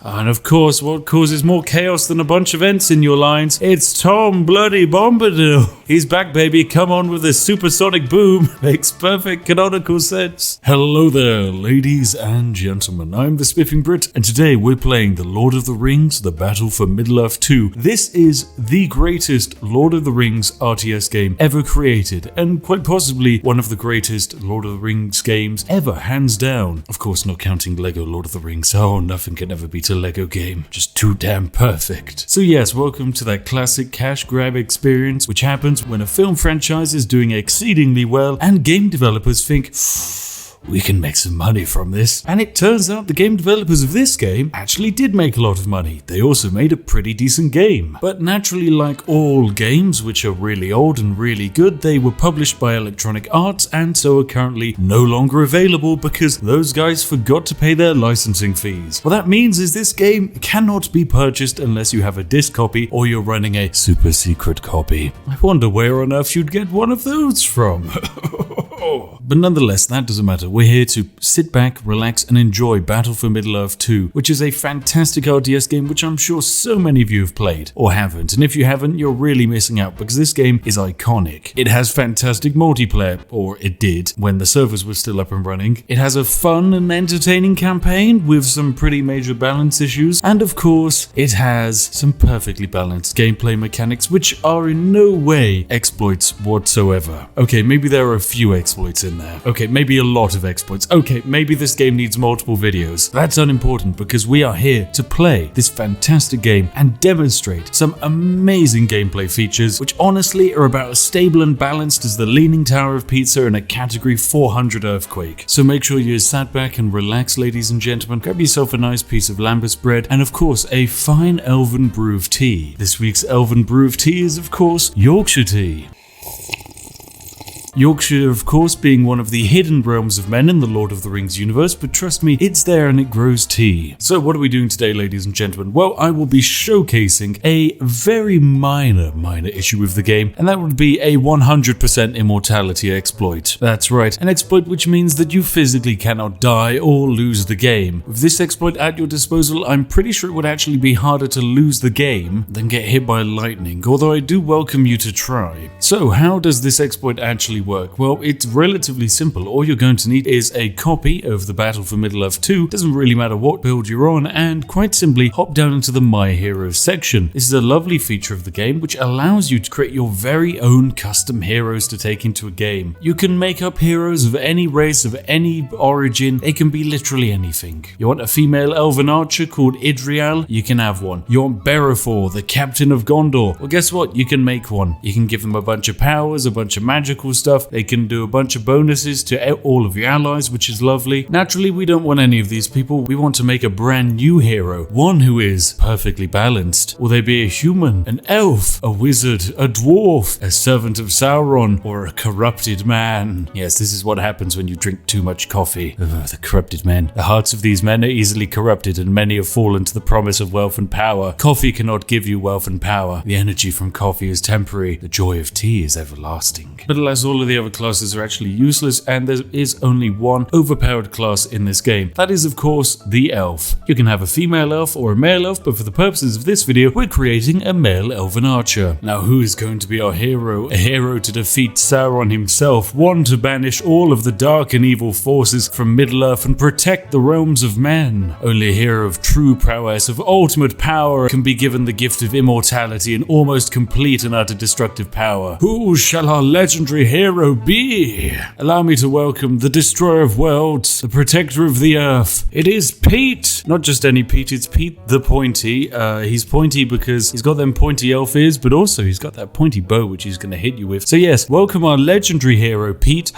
And of course, what causes more chaos than a bunch of Ents in your lines? It's Tom Bloody Bombadil. He's back, baby. Come on with this supersonic boom. Makes perfect canonical sense. Hello there, ladies and gentlemen. I'm the Spiffing Brit, and today we're playing The Lord of the Rings, The Battle for Middle-earth 2. This is the greatest Lord of the Rings RTS game ever created, and quite possibly one of the greatest Lord of the Rings games ever, hands down. Of course, not counting Lego Lord of the Rings. Oh, nothing can ever beat a Lego game. Just too damn perfect. So yes, welcome to that classic cash grab experience which happens when a film franchise is doing exceedingly well and game developers think, we can make some money from this. And it turns out the game developers of this game actually did make a lot of money. They also made a pretty decent game. But naturally, like all games which are really old and really good, they were published by Electronic Arts and so are currently no longer available because those guys forgot to pay their licensing fees. What that means is this game cannot be purchased unless you have a disc copy or you're running a super secret copy. I wonder where on earth you'd get one of those from. But nonetheless, that doesn't matter. We're here to sit back, relax, and enjoy Battle for Middle-earth 2, which is a fantastic RTS game which I'm sure so many of you have played, or haven't. And if you haven't, you're really missing out because this game is iconic. It has fantastic multiplayer, or it did, when the servers were still up and running. It has a fun and entertaining campaign with some pretty major balance issues. And of course, it has some perfectly balanced gameplay mechanics which are in no way exploits whatsoever. Okay, maybe there are a few exploits in there. Okay, maybe a lot of exploits. Okay, maybe this game needs multiple videos. That's unimportant because we are here to play this fantastic game and demonstrate some amazing gameplay features which honestly are about as stable and balanced as the Leaning Tower of Pizza in a Category 400 earthquake. So make sure you're sat back and relax, ladies and gentlemen. Grab yourself a nice piece of lambus bread and of course a fine elven brew of tea. This week's elven brew of tea is of course Yorkshire tea. Yorkshire, of course, being one of the hidden realms of men in the Lord of the Rings universe, but trust me, it's there and it grows tea. So what are we doing today, ladies and gentlemen? Well, I will be showcasing a very minor issue with the game, and that would be a 100% immortality exploit. That's right, an exploit which means that you physically cannot die or lose the game. With this exploit at your disposal, I'm pretty sure it would actually be harder to lose the game than get hit by lightning, although I do welcome you to try. So how does this exploit actually work? Well, it's relatively simple. All you're going to need is a copy of the Battle for Middle-earth 2, doesn't really matter what build you're on, and quite simply hop down into the My Heroes section. This is a lovely feature of the game which allows you to create your very own custom heroes to take into a game. You can make up heroes of any race, of any origin. They can be literally anything. You want a female elven archer called Idrial? You can have one. You want Berefor, the captain of Gondor? Well, guess what? You can make one. You can give them a bunch of powers, a bunch of magical stuff. They can do a bunch of bonuses to all of your allies, which is lovely. Naturally, we don't want any of these people. We want to make a brand new hero, one who is perfectly balanced. Will they be a human, an elf, a wizard, a dwarf, a servant of Sauron, or a corrupted man? Yes, this is what happens when you drink too much coffee. Ugh, the corrupted men. The hearts of these men are easily corrupted, and many have fallen to the promise of wealth and power. Coffee cannot give you wealth and power. The energy from coffee is temporary. The joy of tea is everlasting. But alas, all of the other classes are actually useless, and there is only one overpowered class in this game. That is, of course, the elf. You can have a female elf or a male elf, but for the purposes of this video, we're creating a male elven archer. Now, who is going to be our hero? A hero to defeat Sauron himself, one to banish all of the dark and evil forces from Middle-earth and protect the realms of men. Only a hero of true prowess, of ultimate power, can be given the gift of immortality and almost complete and utter destructive power. Who shall our legendary hero be? Allow me to welcome the destroyer of worlds, the protector of the earth. It is Pete! Not just any Pete, it's Pete the Pointy. He's pointy because he's got them pointy elf ears, but also he's got that pointy bow which he's gonna hit you with. So yes, welcome our legendary hero, Pete.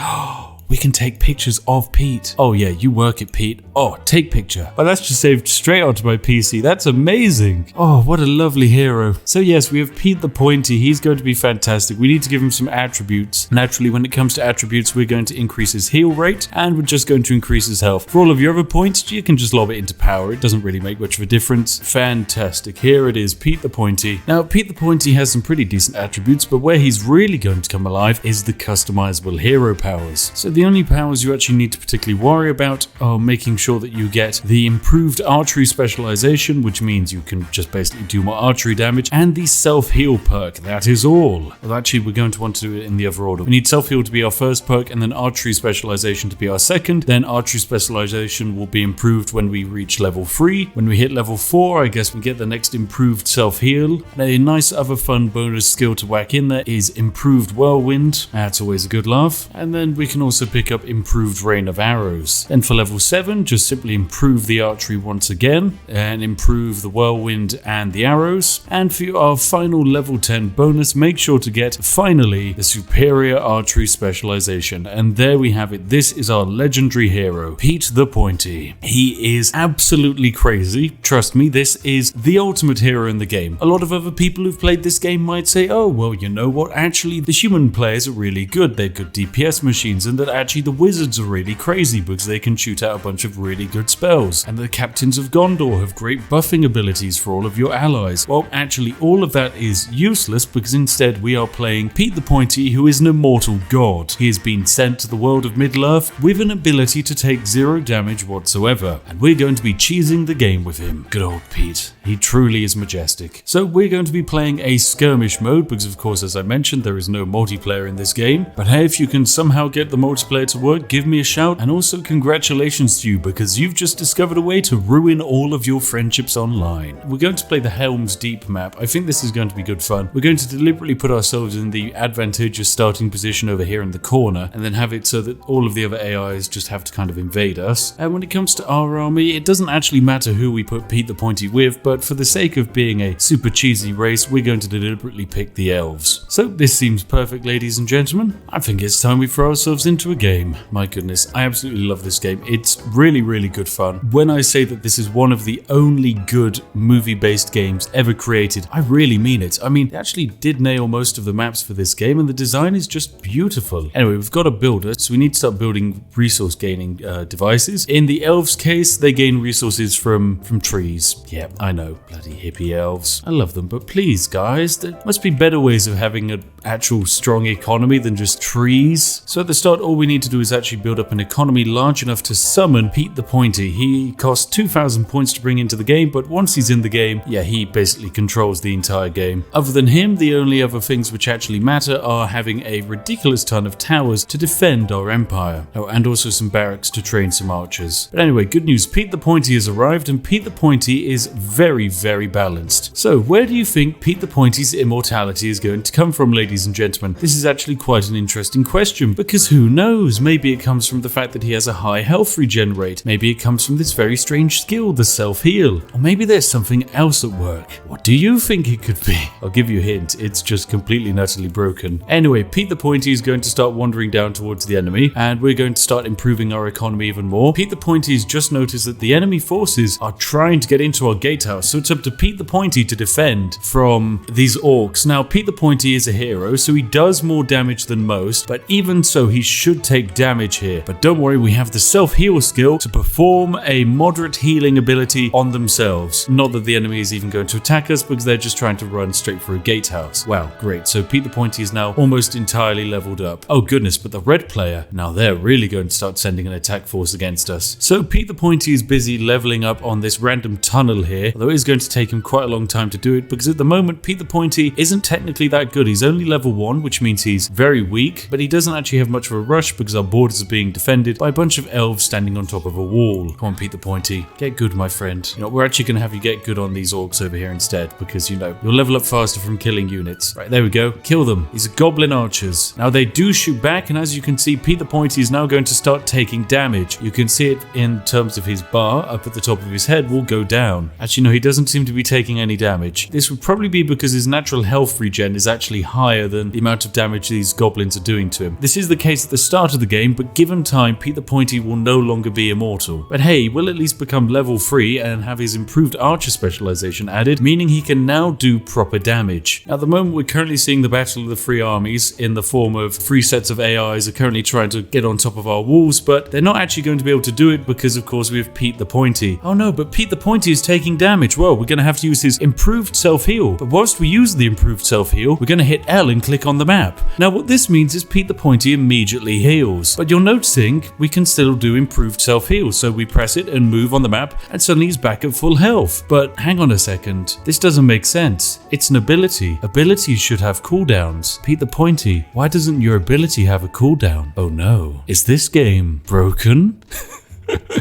We can take pictures of Pete. Oh yeah, you work it, Pete. Oh, take picture. Oh, that's just saved straight onto my PC. That's amazing. Oh, what a lovely hero. So yes, we have Pete the Pointy. He's going to be fantastic. We need to give him some attributes. Naturally, when it comes to attributes, we're going to increase his heal rate, and we're just going to increase his health. For all of your other points, you can just lob it into power. It doesn't really make much of a difference. Fantastic. Here it is, Pete the Pointy. Now, Pete the Pointy has some pretty decent attributes, but where he's really going to come alive is the customizable hero powers. So the only powers you actually need to particularly worry about are making sure that you get the improved archery specialization, which means you can just basically do more archery damage, and the self-heal perk. That is all. Well, actually, we're going to want to do it in the other order. We need self-heal to be our first perk, and then archery specialization to be our second. Then archery specialization will be improved when we reach level 3. When we hit level 4, I guess we get the next improved self-heal. A nice other fun bonus skill to whack in there is improved Whirlwind. That's always a good laugh. And then we can also pick up improved rain of arrows. Then for level 7, just simply improve the archery once again and improve the Whirlwind and the arrows. And for our final level 10 bonus, make sure to get finally the superior archery specialization. And there we have it. This is our legendary hero, Pete the Pointy. He is absolutely crazy. Trust me, this is the ultimate hero in the game. A lot of other people who've played this game might say, oh, well, you know what? Actually, the human players are really good. They're good DPS machines, and that actually the wizards are really crazy because they can shoot out a bunch of really good spells. And the captains of Gondor have great buffing abilities for all of your allies. Well, actually, all of that is useless because instead we are playing Pete the Pointy, who is an immortal god. He has been sent to the world of Middle-earth with an ability to take 0 damage whatsoever, and we're going to be cheesing the game with him. Good old Pete. He truly is majestic. So we're going to be playing a skirmish mode because, of course, as I mentioned, there is no multiplayer in this game. But hey, if you can somehow get the multiplayer to work, give me a shout. And also congratulations to you because you've just discovered a way to ruin all of your friendships online. We're going to play the Helm's Deep map. I think this is going to be good fun. We're going to deliberately put ourselves in the advantageous starting position over here in the corner and then have it so that all of the other AIs just have to kind of invade us. And when it comes to our army, it doesn't actually matter who we put Pete the Pointy with, but for the sake of being a super cheesy race, we're going to deliberately pick the elves. So this seems perfect, ladies and gentlemen. I think it's time we throw ourselves into a game. My goodness, I absolutely love this game. It's really, really good fun. When I say that this is one of the only good movie-based games ever created, I really mean it. I mean, they actually did nail most of the maps for this game, and the design is just beautiful. Anyway, we've got a builder, so we need to start building resource gaining devices. In the elves' case, they gain resources from trees. Yeah, I know, bloody hippie elves. I love them, but please, guys, there must be better ways of having an actual strong economy than just trees. So at the start, all we need to do is actually build up an economy large enough to summon Pete the Pointy. He costs 2,000 points to bring into the game, but once he's in the game, yeah, he basically controls the entire game. Other than him, the only other things which actually matter are having a ridiculous ton of towers to defend our empire. Oh, and also some barracks to train some archers. But anyway, good news, Pete the Pointy has arrived, and Pete the Pointy is very, very balanced. So where do you think Pete the Pointy's immortality is going to come from, ladies and gentlemen? This is actually quite an interesting question, because who knows? Maybe it comes from the fact that he has a high health regen rate. Maybe it comes from this very strange skill, the self-heal. Or maybe there's something else at work. What do you think it could be? I'll give you a hint, it's just completely and utterly broken. Anyway, Pete the Pointy is going to start wandering down towards the enemy, and we're going to start improving our economy even more. Pete the Pointy has just noticed that the enemy forces are trying to get into our gatehouse, so it's up to Pete the Pointy to defend from these orcs. Now, Pete the Pointy is a hero, so he does more damage than most, but even so, he should take damage here. But don't worry, we have the self-heal skill to perform a moderate healing ability on themselves. Not that the enemy is even going to attack us, because they're just trying to run straight for a gatehouse. Wow, great. So Pete the Pointy is now almost entirely leveled up. Oh goodness, but the red player, now they're really going to start sending an attack force against us. So Pete the Pointy is busy leveling up on this random tunnel here, although it is going to take him quite a long time to do it, because at the moment Pete the Pointy isn't technically that good. He's only level 1, which means he's very weak, but he doesn't actually have much of a rush because our borders are being defended by a bunch of elves standing on top of a wall. Come on, Pete the Pointy, get good, my friend. You know, we're actually going to have you get good on these orcs over here instead, because, you know, you'll level up faster from killing units. Right, there we go. Kill them. These are goblin archers. Now, they do shoot back, and as you can see, Pete the Pointy is now going to start taking damage. You can see it in terms of his bar up at the top of his head will go down. Actually, no, he doesn't seem to be taking any damage. This would probably be because his natural health regen is actually higher than the amount of damage these goblins are doing to him. This is the case at the start of the game, but given time, Pete the Pointy will no longer be immortal. But hey, he will at least become level 3 and have his improved archer specialization added, meaning he can now do proper damage. At the moment, we're currently seeing the battle of the three armies in the form of 3 sets of AIs are currently trying to get on top of our walls, but they're not actually going to be able to do it because, of course, we have Pete the Pointy. Oh no, but Pete the Pointy is taking damage. Well, we're going to have to use his improved self-heal. But whilst we use the improved self-heal, we're going to hit L and click on the map. Now, what this means is Pete the Pointy immediately heals. But you're noticing we can still do improved self-heal. So we press it and move on the map and suddenly he's back at full health. But hang on a second. This doesn't make sense. It's an ability. Abilities should have cooldowns. Pete the Pointy, why doesn't your ability have a cooldown? Oh no. Is this game broken?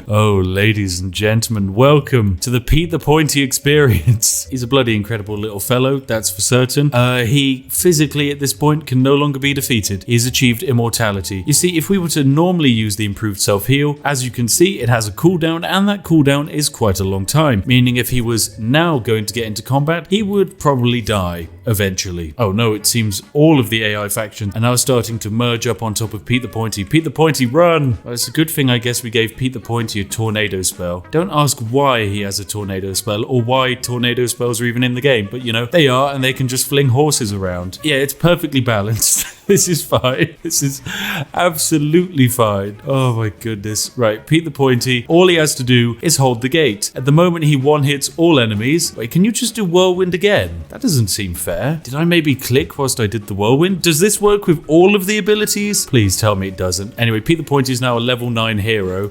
Oh, ladies and gentlemen, welcome to the Pete the Pointy experience. He's a bloody incredible little fellow, that's for certain. He physically at this point can no longer be defeated. He's achieved immortality. You see, if we were to normally use the improved self-heal, as you can see, it has a cooldown, and that cooldown is quite a long time. Meaning if he was now going to get into combat, he would probably die eventually. Oh no, it seems all of the AI factions are now starting to merge up on top of Pete the Pointy. Pete the Pointy, run! Well, it's a good thing I guess we gave Pete the Pointy a tornado spell. Don't ask why he has a tornado spell or why tornado spells are even in the game, but you know, they are, and they can just fling horses around. Yeah, it's perfectly balanced. This is fine. This is absolutely fine. Oh my goodness. Right, Pete the Pointy, all he has to do is hold the gate. At the moment he one-hits all enemies. Wait, can you just do Whirlwind again? That doesn't seem fair. Did I maybe click whilst I did the Whirlwind? Does this work with all of the abilities? Please tell me it doesn't. Anyway, Pete the Pointy is now a level 9 hero,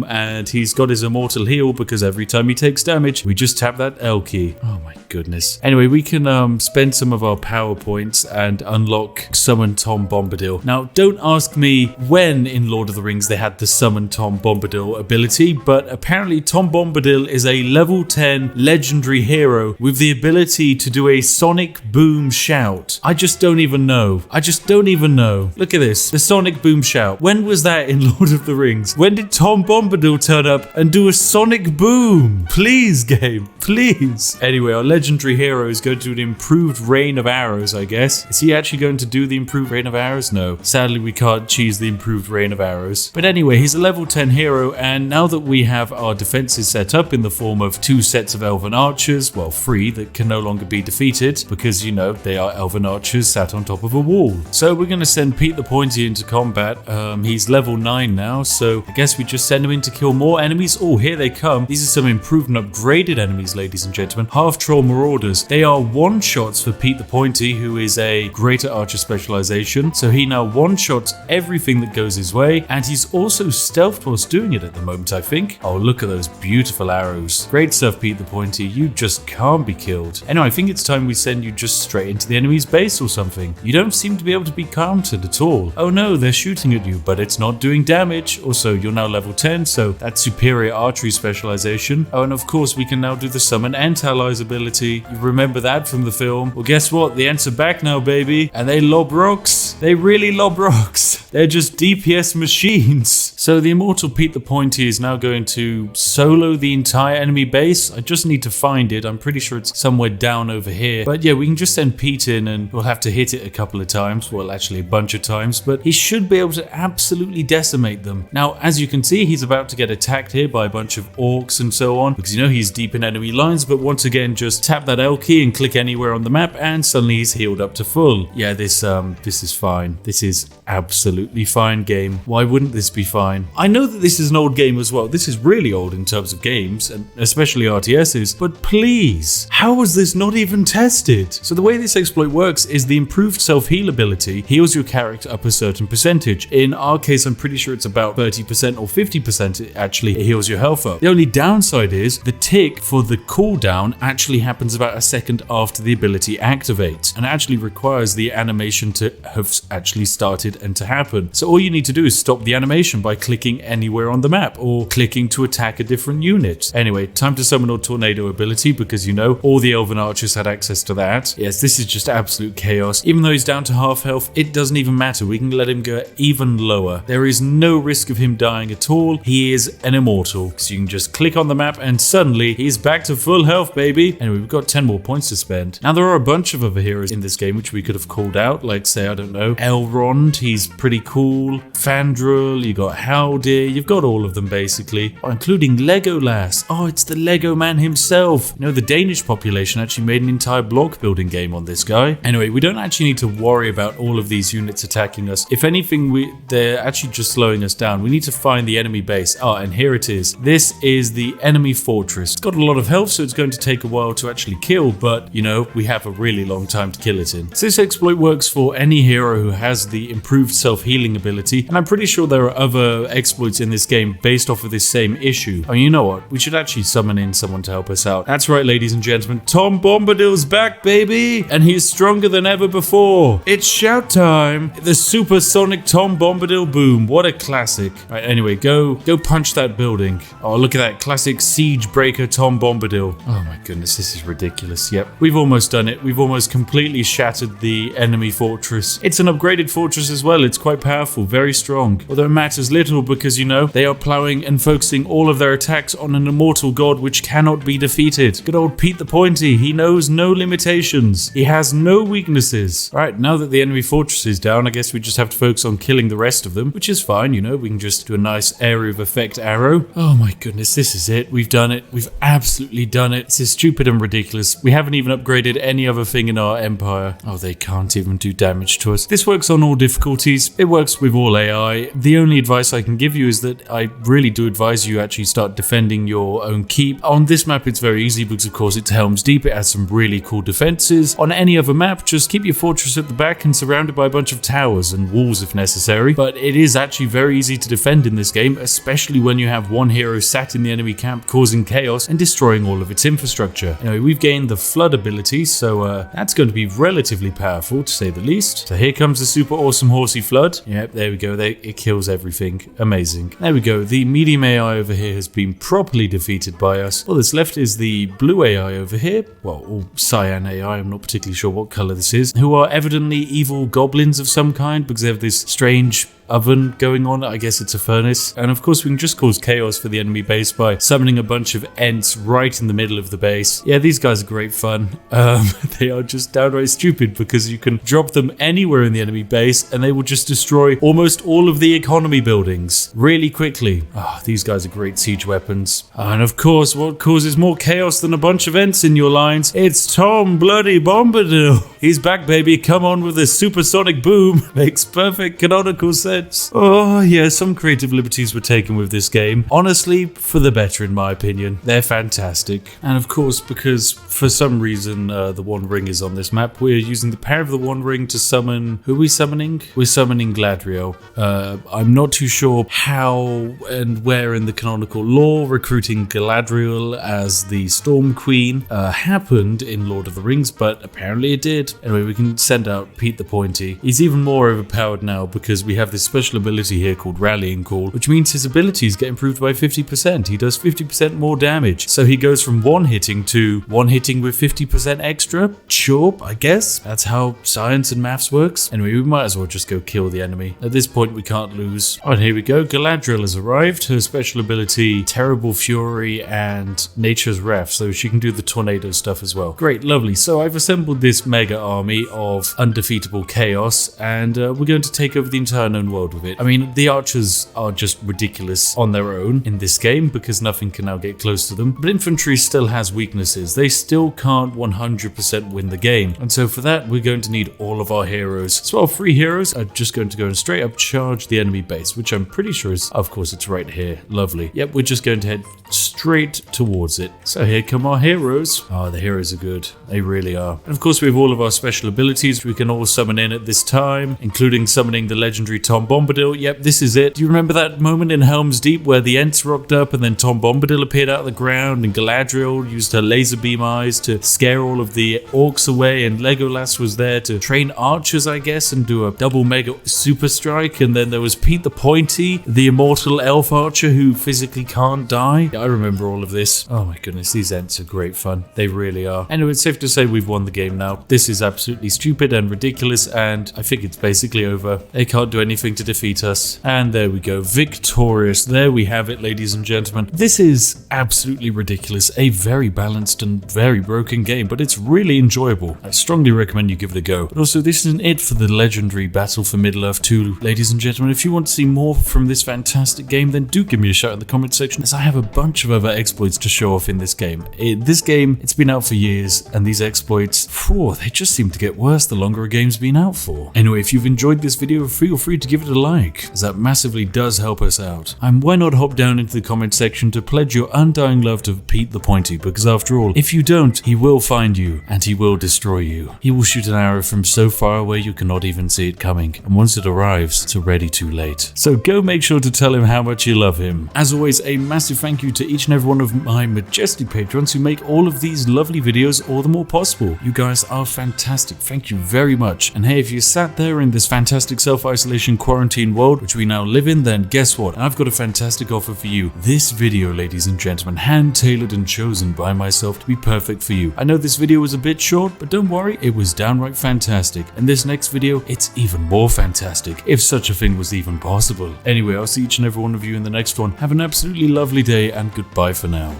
and he's got his immortal heal because every time he takes damage, we just tap that L key. Oh my goodness. Anyway, we can spend some of our power points and unlock Summon Tom Bombadil. Now, don't ask me when in Lord of the Rings they had the Summon Tom Bombadil ability, but apparently Tom Bombadil is a level 10 legendary hero with the ability to do a sonic boom shout. I just don't even know. Look at this. The sonic boom shout. When was that in Lord of the Rings? When did Tom Bombadil turn up and do a sonic boom? Please, game. Please. Anyway, our legendary hero is going to do an improved rain of arrows, I guess. Is he actually going to do the improved rain of arrows? No. Sadly, we can't choose the improved rain of arrows. But anyway, he's a level 10 hero, and now that we have our defenses set up in the form of 2 sets of elven archers, well, 3 that can no longer be defeated because, you know, they are elven archers sat on top of a wall. So we're going to send Pete the Pointy into combat. He's level 9 now, so I guess we just send him in to kill more enemies. Oh, here they come. These are some improved and upgraded enemies, ladies and gentlemen. Half-troll marauders. They are one-shots for Pete the Pointy, who is a greater archer specialization. So he now one-shots everything that goes his way, and he's also stealth whilst doing it at the moment, I think. Oh, look at those beautiful arrows. Great stuff, Pete the Pointy. You just can't be killed. Anyway, I think it's time we send you just straight into the enemy's base or something. You don't seem to be able to be countered at all. Oh no, they're shooting at you, but it's not doing damage. Also, you're now level 10, so that's superior archery specialization. Oh, and of course, we can now do the summon Ant Allies ability. You remember that from the film? Well, guess what? The Ents are back now, baby, and they lob rocks. They really lob rocks. They're just DPS machines. So the immortal Pete the Pointy is now going to solo the entire enemy base. I just need to find it. I'm pretty sure it's somewhere down over here. But yeah, we can just send Pete in and we'll have to hit it a couple of times. Well, actually a bunch of times, but he should be able to absolutely decimate them. Now, as you can see, he's about to get attacked here by a bunch of orcs and so on, because you know he's deep in enemy lines. But once again, just tap that L key and click anywhere on the map and suddenly he's healed up to full. Yeah, this is fine. This is absolutely fine, game. Why wouldn't this be fine? I know that this is an old game as well. This is really old in terms of games, and especially RTSs, but please, how was this not even tested? So the way this exploit works is the improved self-heal ability heals your character up a certain percentage. In our case, I'm pretty sure it's about 30% or 50% it actually heals your health up. The only downside is the tick for the cooldown actually happens about a second after the ability activates, and actually requires the animation to have actually started and to happen. So all you need to do is stop the animation by clicking anywhere on the map or clicking to attack a different unit. Anyway, time to summon our tornado ability because you know all the elven archers had access to that. Yes, this is just absolute chaos. Even though he's down to half health, it doesn't even matter. We can let him go even lower. There is no risk of him dying at all. He is an immortal. So you can just click on the map and suddenly he's back to full health, baby. Anyway, we've got 10 more points to spend. Now there are a bunch of other heroes in this game which we could have called out, like say, I don't know, Elrond, he's pretty cool. Fandral, you got Haldir, you've got all of them basically, including Legolas. Oh, it's the Lego man himself. You know, the Danish population actually made an entire block building game on this guy. Anyway, we don't actually need to worry about all of these units attacking us. If anything, they're actually just slowing us down. We need to find the enemy base. Oh, and here it is. This is the enemy fortress. It's got a lot of health, so it's going to take a while to actually kill, but, you know, we have a really long time to kill it in. So this exploit works for any hero who has the improved self-healing ability, and I'm pretty sure there are other exploits in this game based off of this same issue. Oh, you know what? We should actually summon in someone to help us out. That's right, ladies and gentlemen. Tom Bombadil's back, baby! And he's stronger than ever before. It's shout time! The supersonic Tom Bombadil boom. What a classic. Right, anyway, go punch that building. Oh, look at that classic siege breaker Tom Bombadil. Oh my goodness, this is ridiculous. Yep, we've almost done it. We've almost completely shattered the enemy fortress. It's an upgraded fortress as well. It's quite powerful, very strong. Although it matters little because, you know, they are plowing and focusing all of their attacks on an immortal god which cannot be defeated. Good old Pete the Pointy. He knows no limitations. He has no weaknesses. Alright, now that the enemy fortress is down, I guess we just have to focus on killing the rest of them, which is fine, you know. We can just do a nice area of effect arrow. Oh my goodness, this is it. We've done it. We've absolutely done it. This is stupid and ridiculous. We haven't even upgraded any other thing in our empire. Oh, they can't even do damage to us. This works on all difficulties. It works with all AI. The only advice I can give you is that I really do advise you actually start defending your own keep. On this map, it's very easy because, of course, it's Helm's Deep. It has some really cool defenses. On any other map, just keep your fortress at the back and surrounded by a bunch of towers and walls if necessary. But it is actually very easy to defend in this game, especially when you have one hero sat in the enemy camp causing chaos and destroying all of its infrastructure. Anyway, we've gained the flood ability, so that's going to be relatively powerful to say the least. So here comes the super awesome horsey flood. Yep, there we go. It kills everything. Amazing. There we go. The medium AI over here has been properly defeated by us. All that's left is the blue AI over here. Well, or cyan AI. I'm not particularly sure what color this is. Who are evidently evil goblins of some kind because they have this strange oven going on. I guess it's a furnace. And of course we can just cause chaos for the enemy base by summoning a bunch of Ents right in the middle of the base. Yeah, these guys are great fun. They are just downright stupid because you can drop them anywhere in the enemy base and they will just destroy almost all of the economy buildings really quickly. These guys are great siege weapons. And of course, what causes more chaos than a bunch of Ents in your lines? It's Tom bloody Bombadil. He's back, baby. Come on with this supersonic boom. Makes perfect canonical sense. Oh yeah, some creative liberties were taken with this game. Honestly, for the better in my opinion. They're fantastic. And of course, because for some reason the One Ring is on this map, we're using the power of the One Ring to summon... Who are we summoning? We're summoning Gladriel. I'm not too sure how and where in the canonical lore recruiting Galadriel as the Storm Queen happened in Lord of the Rings, but apparently it did. Anyway, we can send out Pete the Pointy. He's even more overpowered now because we have this special ability here called Rallying Call, which means his abilities get improved by 50%. He does 50% more damage. So he goes from one hitting to one hitting with 50% extra. Sure, I guess. That's how science and maths works. Anyway, we might as well just go kill the enemy. At this point, we can't lose. Alright, here we go. Galadriel has arrived. Her special ability, Terrible Fury and Nature's Wrath. So she can do the tornado stuff as well. Great, lovely. So I've assembled this mega army of undefeatable chaos and we're going to take over the entire known world with it. I mean, the archers are just ridiculous on their own in this game because nothing can now get close to them. But infantry still has weaknesses. They still can't 100% win the game. And so for that, we're going to need all of our heroes. So our 3 heroes are just going to go and straight up charge the enemy base, which I'm pretty sure is, of course, it's right here. Lovely. Yep, we're just going to head straight towards it. So here come our heroes. Oh, the heroes are good. They really are. And of course, we have all of our special abilities we can all summon in at this time, including summoning the legendary Tom Bombadil. Yep, this is it. Do you remember that moment in Helm's Deep where the Ents rocked up and then Tom Bombadil appeared out of the ground and Galadriel used her laser beam eyes to scare all of the orcs away and Legolas was there to train archers, I guess, and do a double mega super strike, and then there was Pete the Pointy, the immortal elf archer who physically can't die. I remember all of this. Oh my goodness, these Ents are great fun. They really are. Anyway, it's safe to say we've won the game now. This is absolutely stupid and ridiculous and I think it's basically over. They can't do anything to defeat us. And there we go, victorious. There we have it, ladies and gentlemen. This is absolutely ridiculous. A very balanced and very broken game, but it's really enjoyable. I strongly recommend you give it a go. But also, this isn't it for the legendary Battle for Middle-earth 2, ladies and gentlemen. If you want to see more from this fantastic game, then do give me a shout in the comment section, as I have a bunch of other exploits to show off in this game. It's been out for years, and these exploits, they're just seem to get worse the longer a game's been out for. Anyway, if you've enjoyed this video, feel free to give it a like, as that massively does help us out. And why not hop down into the comment section to pledge your undying love to Pete the Pointy, because after all, if you don't, he will find you and he will destroy you. He will shoot an arrow from so far away you cannot even see it coming, and once it arrives, it's already too late. So go make sure to tell him how much you love him. As always, a massive thank you to each and every one of my majestic patrons who make all of these lovely videos all the more possible. You guys are fantastic. Thank you very much. And hey, if you sat there in this fantastic self-isolation quarantine world which we now live in, then guess what? I've got a fantastic offer for you. This video, ladies and gentlemen, hand-tailored and chosen by myself to be perfect for you. I know this video was a bit short, but don't worry, it was downright fantastic. And this next video, it's even more fantastic, if such a thing was even possible. Anyway, I'll see each and every one of you in the next one. Have an absolutely lovely day, and goodbye for now.